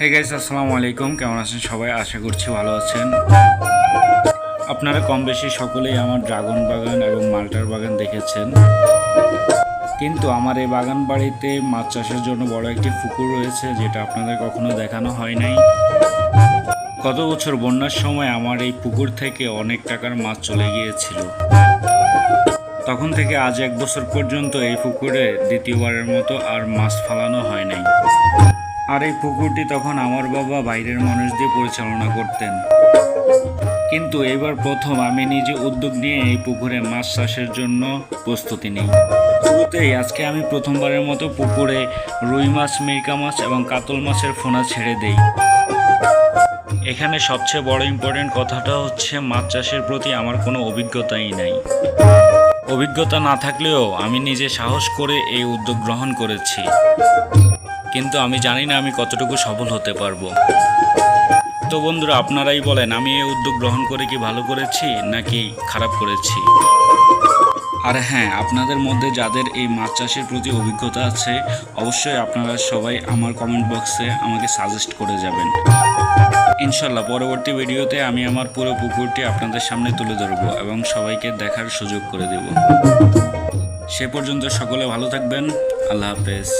Hey guys, আসসালামু আলাইকুম। কেমন আছেন সবাই? আশা করছি ভালো আছেন। আপনারা কম বেশি সকলেই আমার ড্রাগন বাগান এবং মাল্টার বাগান দেখেছেন, কিন্তু আমার এই বাগান বাড়িতে মাছ চাষের জন্য বড় একটি পুকুর রয়েছে, যেটা আপনাদের কখনো দেখানো হয় নাই। গত বছর বন্যার সময় আমার এই পুকুর থেকে অনেক টাকার মাছ চলে গিয়েছিল। তখন থেকে আজ 1 বছর পর্যন্ত এই পুকুরে দ্বিতীয়বারের মতো আর মাছ ফালানো হয় নাই। আর এই পুকুরটি তখন আমার বাবা বাইরের মানুষ দিয়ে পরিচালনা করতেন, কিন্তু এবার প্রথম আমি নিজে উদ্যোগ নিয়ে এই পুকুরে মাছ চাষের জন্য প্রস্তুতি নিই। শুরুতেই আজকে আমি প্রথমবারের মতো পুকুরে রুই মাছ, মিরকা মাছ এবং কাতল মাছের ফোনা ছেড়ে দেই। এখানে সবচেয়ে বড় ইম্পর্টেন্ট কথাটা হচ্ছে মাছ চাষের প্রতি আমার কোনো অভিজ্ঞতাই নাই। অভিজ্ঞতা না থাকলেও আমি নিজে সাহস করে এই উদ্যোগ গ্রহণ করেছি, কিন্তু আমি জানি না আমি কতটুকু সফল হতে পারবো। তো বন্ধুরা, আপনারাই বলেন, আমি এই উদ্যোগ গ্রহণ করে কি ভালো করেছি নাকি খারাপ করেছি? আর হ্যাঁ, আপনাদের মধ্যে যাদের এই মাছ চাষের প্রতি অভিজ্ঞতা আছে, অবশ্যই আপনারা সবাই আমার কমেন্ট বক্সে আমাকে সাজেস্ট করে যাবেন। ইনশাল্লাহ পরবর্তী ভিডিওতে আমি আমার পুরো পুকুরটি আপনাদের সামনে তুলে ধরবো এবং সবাইকে দেখার সুযোগ করে দেব। সে পর্যন্ত সকলে ভালো থাকবেন। আল্লাহ হাফেজ।